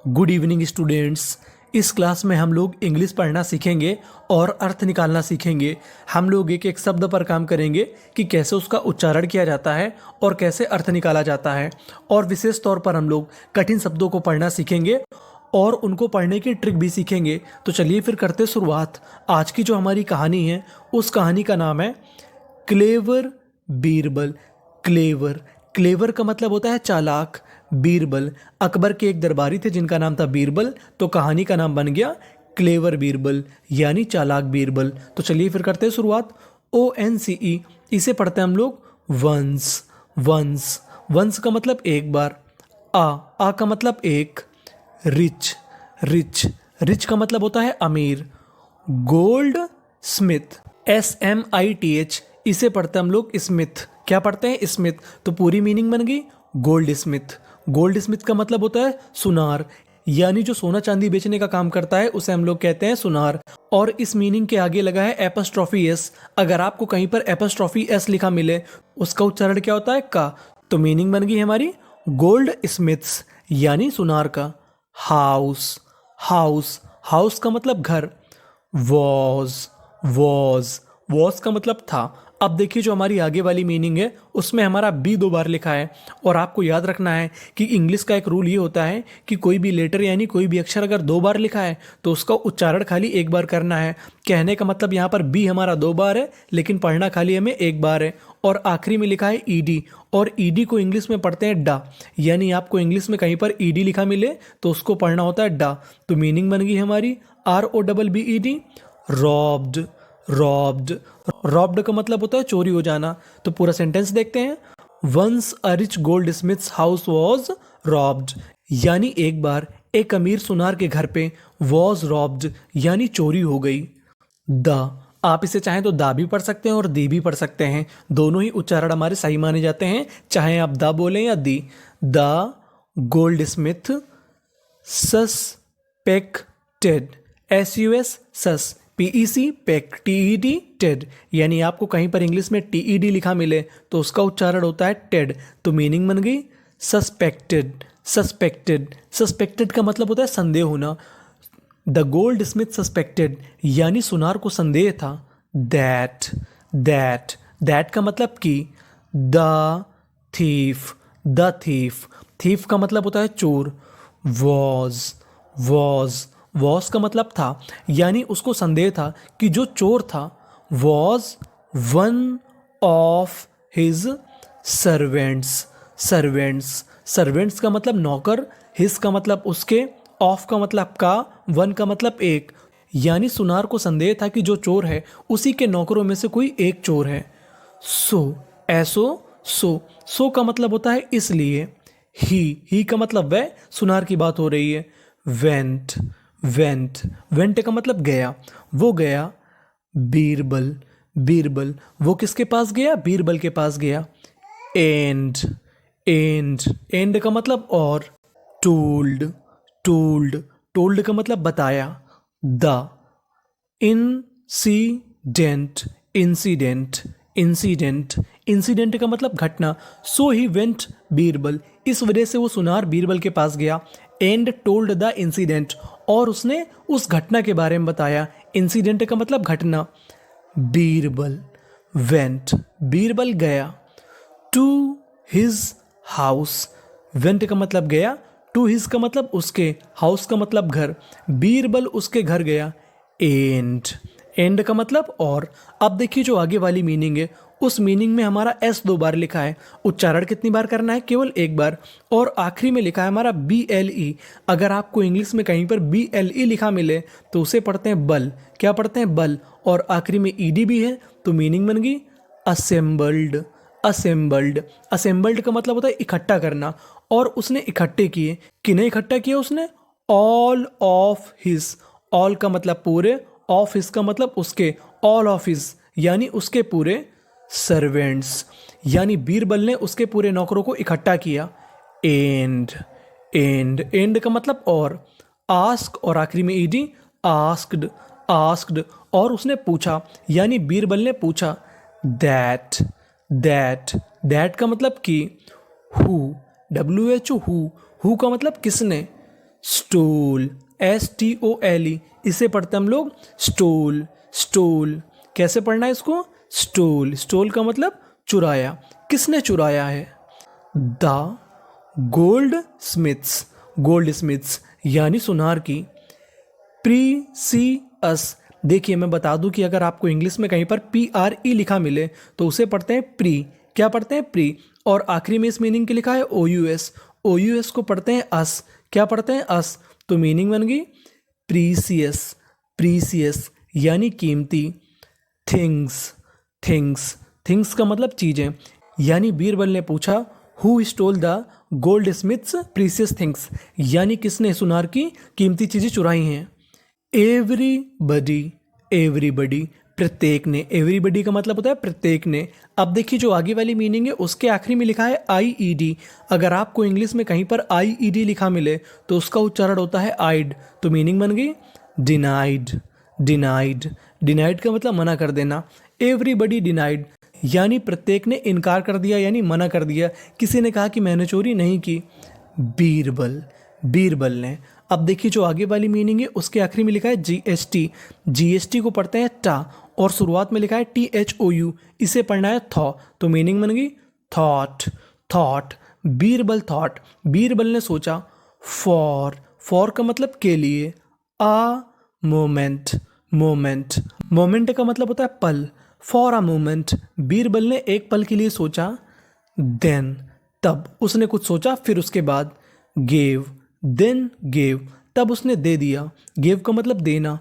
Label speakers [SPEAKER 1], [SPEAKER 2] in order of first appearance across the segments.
[SPEAKER 1] Good evening students. इस class में हम लोग इंग्लिश पढ़ना सीखेंगे और अर्थ निकालना सीखेंगे। हम लोग एक एक शब्द पर काम करेंगे कि कैसे उसका उच्चारण किया जाता है और कैसे अर्थ निकाला जाता है। और विशेष तौर पर हम लोग कठिन शब्दों को पढ़ना सीखेंगे और उनको पढ़ने की ट्रिक भी सीखेंगे। तो चलिए फिर करते शुरुआत। आज की जो हमारी कहानी है उस कहानी का नाम है क्लेवर बीरबल। क्लेवर, क्लेवर का मतलब होता है चालाक। बीरबल, अकबर के एक दरबारी थे जिनका नाम था बीरबल, तो कहानी का नाम बन गया क्लेवर बीरबल यानी चालाक बीरबल। तो चलिए फिर करते हैं शुरुआत। ONCE, इसे पढ़ते हैं हम लोग वंस। वंस, वंस का मतलब एक बार। आ का मतलब एक। रिच, रिच, रिच का मतलब होता है अमीर। गोल्ड स्मिथ, SMITH, इसे पढ़ते हैं हम लोग स्मिथ। क्या पढ़ते हैं? स्मिथ। तो पूरी मीनिंग बन गई गोल्ड स्मिथ। गोल्ड स्मिथ का मतलब होता है सुनार, यानी जो सोना चांदी बेचने का काम करता है उसे हम लोग कहते हैं सुनार। और इस मीनिंग के आगे लगा है एपस्ट्रॉफी एस। अगर आपको कहीं पर एपस्ट्रॉफी एस लिखा मिले उसका उच्चारण क्या होता है? का। तो मीनिंग बन गई हमारी गोल्ड स्मिथ्स यानी सुनार का। हाउस, हाउस, हाउस का मतलब घर। वॉज, वॉज, वॉज का मतलब था। अब देखिए जो हमारी आगे वाली मीनिंग है उसमें हमारा बी 2 बार लिखा है। और आपको याद रखना है कि इंग्लिश का एक रूल ये होता है कि कोई भी लेटर यानी कोई भी अक्षर अगर 2 बार लिखा है तो उसका उच्चारण खाली एक बार करना है। कहने का मतलब यहाँ पर बी हमारा 2 बार है लेकिन पढ़ना खाली हमें एक बार है। और आखिरी में लिखा है ईडी, और ईडी को इंग्लिश में पढ़ते हैं डा, यानी आपको इंग्लिश में कहीं पर ईडी लिखा मिले तो उसको पढ़ना होता है डा। तो मीनिंग बन गई हमारी ROBBED, रॉब्ड। रॉब्ड, रॉब्ड का मतलब होता है चोरी हो जाना। तो पूरा सेंटेंस देखते हैं। Once a rich gold smith's house was robbed, यानी एक बार एक अमीर सुनार के घर पे वॉज रॉब्ड यानी चोरी हो गई। द, आप इसे चाहें तो दा भी पढ़ सकते हैं और दी भी पढ़ सकते हैं। दोनों ही उच्चारण हमारे सही माने जाते हैं, चाहे आप दा बोलें या दी। The goldsmith suspected, SUS sus, PEC pec, TED ted, यानी आपको कहीं पर इंग्लिश में TED लिखा मिले तो उसका उच्चारण होता है टेड। तो मीनिंग बन गई सस्पेक्टेड। सस्पेक्टेड, सस्पेक्टेड का मतलब होता है संदेह होना। द गोल्ड स्मिथ सस्पेक्टेड यानी सुनार को संदेह था। दैट, दैट, दैट का मतलब कि। The thief, the thief, thief का मतलब होता है चोर। वॉज, वॉज, वॉज का मतलब था, यानी उसको संदेह था कि जो चोर था was one of his servants. Servants, servants का मतलब नौकर, हिज का मतलब उसके, ऑफ का मतलब का, वन का मतलब एक, यानी सुनार को संदेह था कि जो चोर है उसी के नौकरों में से कोई एक चोर है। सो, सो का मतलब होता है इसलिए। ही का मतलब वह, सुनार की बात हो रही है। वेंट, वेंट, वेंट का मतलब गया, वो गया। बीरबल, बीरबल, वो किसके पास गया? बीरबल के पास गया। एंड, एंड, एंड का मतलब और। टोल्ड, टोल्ड, टोल्ड का मतलब बताया। The incident, incident, incident, incident का मतलब घटना। सो ही वेंट बीरबल, इस वजह से वो सुनार बीरबल के पास गया। एंड टोल्ड द इंसिडेंट, और उसने उस घटना के बारे में बताया। इंसिडेंट का मतलब घटना। बीरबल वेंट, बीरबल गया। टू हिज हाउस, वेंट का मतलब गया, टू हिज का मतलब उसके, हाउस का मतलब घर। बीरबल उसके घर गया। एंड, एंड का मतलब और। अब देखिए जो आगे वाली मीनिंग है उस मीनिंग में हमारा S 2 बार लिखा है। उच्चारण कितनी बार करना है? केवल एक बार। और आखिरी में लिखा है हमारा BLE। अगर आपको इंग्लिश में कहीं पर BLE लिखा मिले तो उसे पढ़ते हैं बल। क्या पढ़ते हैं? बल। और आखिरी में ED भी है तो मीनिंग बन गई असेंबल्ड। असेंबल्ड, असेंबल्ड का मतलब होता है इकट्ठा करना। और उसने इकट्ठे किए, किन्हें इकट्ठा किया उसने? ऑल ऑफ हिज, ऑल का मतलब पूरे, ऑफ हिज का मतलब उसके, ऑल ऑफ हिज यानी उसके पूरे सर्वेंट्स, यानी बीरबल ने उसके पूरे नौकरों को इकट्ठा किया। एंड, एंड, एंड का मतलब और। आस्क, और आखिरी में ईडी, आस्क्ड, आस्क्ड, और उसने पूछा, यानी बीरबल ने पूछा। दैट, दैट, दैट का मतलब कि। हु, WHO, हु का मतलब किसने। स्टूल, STOLE, इसे पढ़ते हम लोग स्टूल, स्टूल। कैसे पढ़ना है इसको? स्टूल, स्टूल का मतलब चुराया। किसने चुराया है? The gold Smiths, gold Smiths यानी सुनार की। प्रीसियस, देखिए मैं बता दूं कि अगर आपको इंग्लिश में कहीं पर PRE लिखा मिले तो उसे पढ़ते हैं प्री। क्या पढ़ते हैं? प्री। और आखिरी में इस मीनिंग के लिखा है OUS, OUS को पढ़ते हैं अस। क्या पढ़ते हैं? अस। तो मीनिंग बन गई प्रीसियस, प्रीसियस यानी कीमती। थिंग्स, थिंग्स, थिंग्स का मतलब चीजें। यानी बीरबल ने पूछा who stole the gold Smiths precious things, यानी किसने सुनार की कीमती चीजें चुराई हैं। एवरीबडी, एवरीबडी, प्रत्येक ने। एवरीबडी का मतलब होता है प्रत्येक ने। अब देखिए जो आगे वाली मीनिंग है उसके आखिरी में लिखा है IED। अगर आपको इंग्लिश में कहीं पर IED लिखा मिले तो उसका उच्चारण होता है आइड। तो मीनिंग बन गई डिनाइड, डिनाइड। डिनाइड का मतलब मना कर देना। एवरीबडी डिनाइड यानी प्रत्येक ने इनकार कर दिया, यानी मना कर दिया। किसी ने कहा कि मैंने चोरी नहीं की। बीरबल, बीरबल ने। अब देखिए जो आगे वाली मीनिंग है उसके आखिरी में लिखा है GST। GST को पढ़ते हैं टा और शुरुआत में लिखा है THOU, इसे पढ़ना है थॉ। तो मीनिंग बन गई thought, thought. Birbal thought, Birbal ने सोचा। फॉर का मतलब के लिए। अ मोमेंट, मोमेंट, मोमेंट का मतलब होता है पल। फॉर अ मोमेंट, बीरबल ने एक पल के लिए सोचा। देन, तब उसने कुछ सोचा, फिर उसके बाद। गेव, देन गेव, तब उसने दे दिया। गेव का मतलब देना।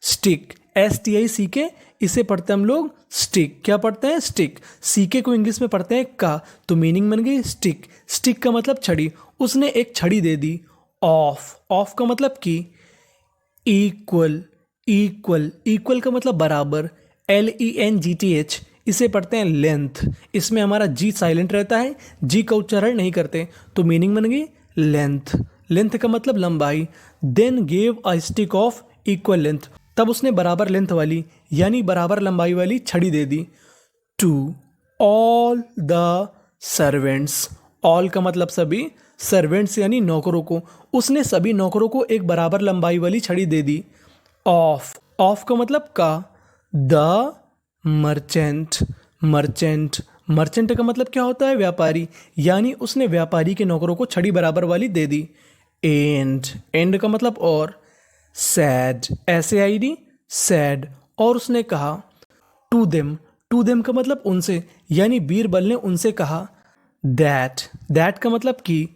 [SPEAKER 1] स्टिक, STICK, इसे पढ़ते हम लोग स्टिक। क्या पढ़ते हैं? स्टिक। CK को इंग्लिश में पढ़ते हैं का। तो मीनिंग बन गई स्टिक। स्टिक का मतलब छड़ी। उसने एक छड़ी दे दी। ऑफ, ऑफ का मतलब की। इक्वल, इक्वल, इक्वल का मतलब बराबर। LENGTH, इसे पढ़ते हैं लेंथ। इसमें हमारा G साइलेंट रहता है, G का उच्चारण नहीं करते। तो मीनिंग बन गई लेंथ, लेंथ का मतलब लंबाई। Then gave a stick of equal length, तब उसने बराबर लेंथ वाली यानी बराबर लंबाई वाली छड़ी दे दी। To all the servants, all का मतलब सभी, सर्वेंट्स यानी नौकरों को। उसने सभी नौकरों को एक बराबर लंबाई वाली छड़ी दे दी। ऑफ, ऑफ का मतलब का। द मर्चेंट, मर्चेंट, मर्चेंट का मतलब क्या होता है? व्यापारी। यानी उसने व्यापारी के नौकरों को छड़ी बराबर वाली दे दी। एंड, एंड का मतलब और। सैड, SAID, सैड, और उसने कहा। टू देम, टू देम का मतलब उनसे, यानी बीरबल ने उनसे कहा। दैट, दैट का मतलब कि।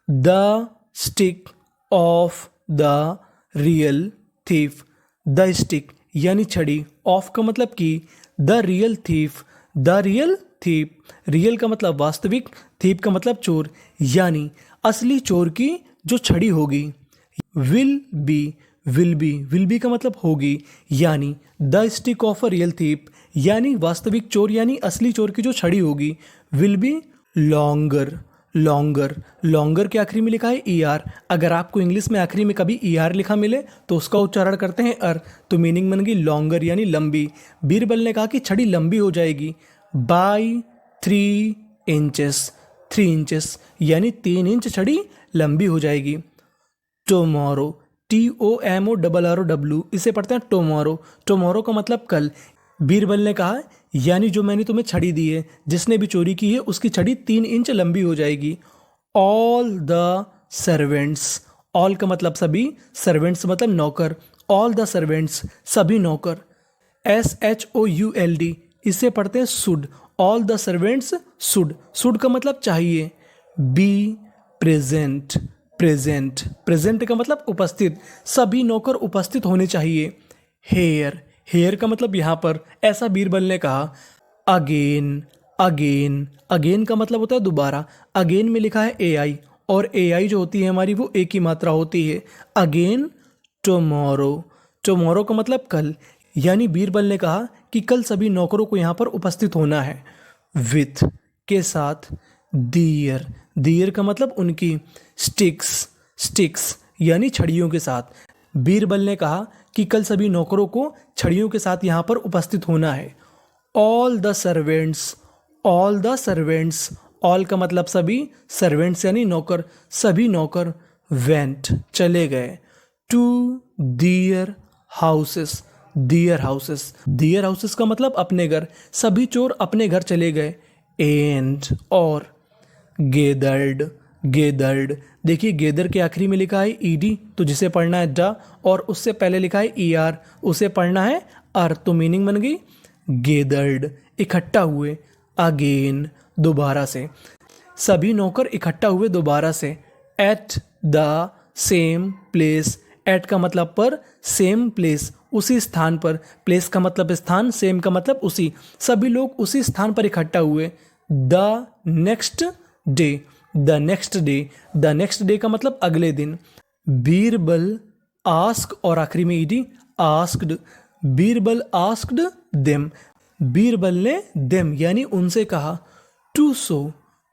[SPEAKER 1] The stick of the real thief, the stick यानी छड़ी, ऑफ का मतलब कि। The real thief, the real thief, real का मतलब वास्तविक, थीफ का मतलब चोर, यानी असली चोर की जो छड़ी होगी। Will be, will be, will be का मतलब होगी, यानी the stick of a real thief, यानी वास्तविक चोर यानी असली चोर की जो छड़ी होगी। Will be longer, longer, longer के आखिरी में लिखा है ER। अगर आपको इंग्लिश में आखिरी में कभी ER लिखा मिले तो उसका उच्चारण करते हैं अर। तो मीनिंग बन गई लॉन्गर यानी लंबी। बीरबल ने कहा कि छड़ी लंबी हो जाएगी। बाय 3 इंचेस, 3 इंचेस यानी 3 इंच छड़ी लंबी हो जाएगी। टोमोरो, TOMORROW, इसे पढ़ते हैं टोमोरो। टोमोरो का मतलब कल। बीरबल ने कहा यानी जो मैंने तुम्हें छड़ी दी है, जिसने भी चोरी की है उसकी छड़ी 3 इंच लंबी हो जाएगी। ऑल द सर्वेंट्स, ऑल का मतलब सभी, सर्वेंट्स मतलब नौकर। ऑल द सर्वेंट्स, सभी नौकर। SHOULD, इसे पढ़ते हैं should. All the servants should, should का मतलब चाहिए। बी प्रेजेंट, प्रेजेंट, प्रेजेंट का मतलब उपस्थित, सभी नौकर उपस्थित होने चाहिए। हेयर, हेयर का मतलब यहाँ पर, ऐसा बीरबल ने कहा। अगेन, अगेन, अगेन का मतलब होता है दोबारा। अगेन में लिखा है AI, और AI जो होती है हमारी वो एक ही मात्रा होती है। अगेन टुमारो, टुमारो का मतलब कल, यानी बीरबल ने कहा कि कल सभी नौकरों को यहाँ पर उपस्थित होना है। विथ के साथ। दियर, दियर का मतलब उनकी। स्टिक्स, स्टिक्स यानी छड़ियों के साथ। बीरबल ने कहा कि कल सभी नौकरों को छड़ियों के साथ यहाँ पर उपस्थित होना है। All the servants, all the servants, all का मतलब सभी, सर्वेंट्स यानी नौकर, सभी नौकर। वेंट चले गए, to their houses, their houses, their houses का मतलब अपने घर, सभी चोर अपने घर चले गए। एंड और गेदर्ड, गेदर्ड, देखिए गेदर के आखिरी में लिखा है ईडी, तो जिसे पढ़ना है ड, और उससे पहले लिखा है ईआर, उसे पढ़ना है अर, तो मीनिंग बन गई गेदर्ड, इकट्ठा हुए। अगेन, दोबारा से, सभी नौकर इकट्ठा हुए दोबारा से। At the same place, at का मतलब पर, सेम प्लेस उसी स्थान पर, प्लेस का मतलब स्थान, सेम का मतलब उसी, सभी लोग उसी स्थान पर इकट्ठा हुए। The next day, the next day, the next day का मतलब अगले दिन। बीरबल आस्क, और आखिरी में ED, asked, Birbal asked them, Birbal ने देम यानी उनसे कहा। टू सो,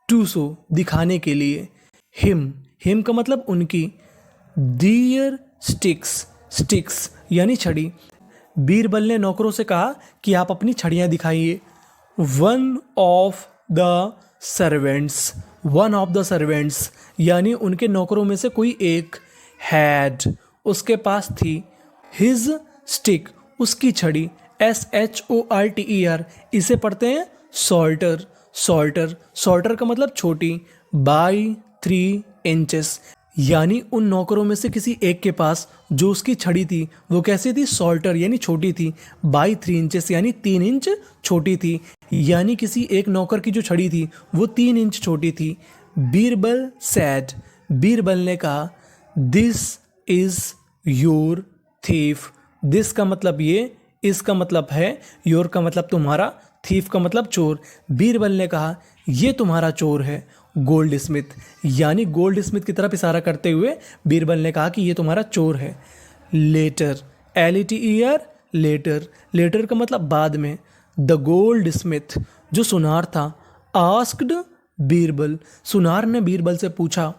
[SPEAKER 1] टू सो दिखाने के लिए। हिम, हिम का मतलब उनकी। दियर स्टिक्स, स्टिक्स यानी छड़ी, बीरबल ने नौकरों से कहा कि आप अपनी छड़ियाँ दिखाइए। One of the servants, one of the servants यानी उनके नौकरों में से कोई एक। हैड, उसके पास थी। हिज स्टिक, उसकी छड़ी, SHORTER, इसे पढ़ते हैं सॉल्टर, सॉल्टर, सॉल्टर का मतलब छोटी। बाई 3 इंचेस यानी उन नौकरों में से किसी एक के पास जो उसकी छड़ी थी वो कैसी थी, सॉल्टर यानी छोटी थी। बाई 3 इंचेस यानी 3 इंच छोटी थी, यानी किसी एक नौकर की जो छड़ी थी वो 3 इंच छोटी थी। बीरबल सैड, बीरबल ने कहा, this is your thief, this का मतलब ये, इसका मतलब है, योर का मतलब तुम्हारा, थीफ का मतलब चोर। बीरबल ने कहा ये तुम्हारा चोर है। गोल्ड स्मिथ यानी गोल्ड स्मिथ की तरफ इशारा करते हुए बीरबल ने कहा कि ये तुम्हारा चोर है। लेटर, LETER, लेटर, लेटर का मतलब बाद में। द गोल्ड स्मिथ, जो सुनार था, आस्क्ड बीरबल, सुनार ने बीरबल से पूछा।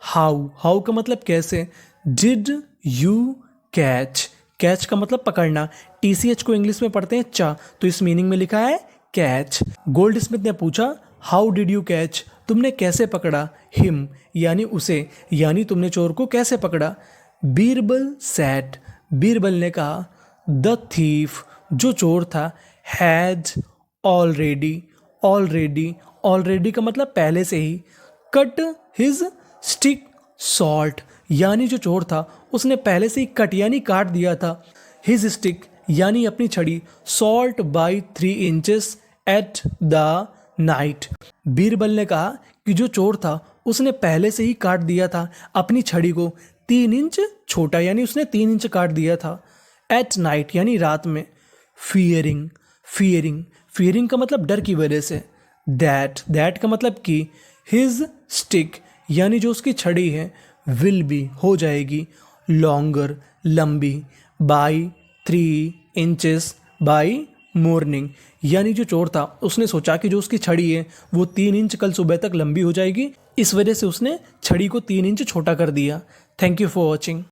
[SPEAKER 1] हाउ, हाउ का मतलब कैसे। डिड यू कैच, कैच का मतलब पकड़ना, TCH को इंग्लिश में पढ़ते हैं चा, तो इस मीनिंग में लिखा है कैच। गोल्ड स्मिथ ने पूछा हाउ डिड यू कैच, तुमने कैसे पकड़ा। हिम यानी उसे, यानी तुमने चोर को कैसे पकड़ा। बीरबल सैड, बीरबल ने कहा, द थीफ, जो चोर था, हैड ऑलरेडी, ऑलरेडी, ऑलरेडी का मतलब पहले से ही। कट हिज स्टिक सॉल्ट, यानी जो चोर था उसने पहले से ही कट यानी काट दिया था। हिज स्टिक यानी अपनी छड़ी, salt by 3 inches at the night. Birbal ने कहा कि जो चोर था उसने पहले से ही काट दिया था अपनी छड़ी को 3 इंच छोटा, यानी उसने 3 इंच काट दिया था। एट नाइट यानी रात में। फियरिंग, फियरिंग, फियरिंग का मतलब डर की वजह से। दैट, दैट का मतलब कि। हिज स्टिक यानी जो उसकी छड़ी है, विल बी हो जाएगी, लॉन्गर लंबी, बाई 3 इंचेस बाई मॉर्निंग, यानी जो चोर था उसने सोचा कि जो उसकी छड़ी है वो 3 इंच कल सुबह तक लंबी हो जाएगी, इस वजह से उसने छड़ी को 3 इंच छोटा कर दिया। Thank you for watching.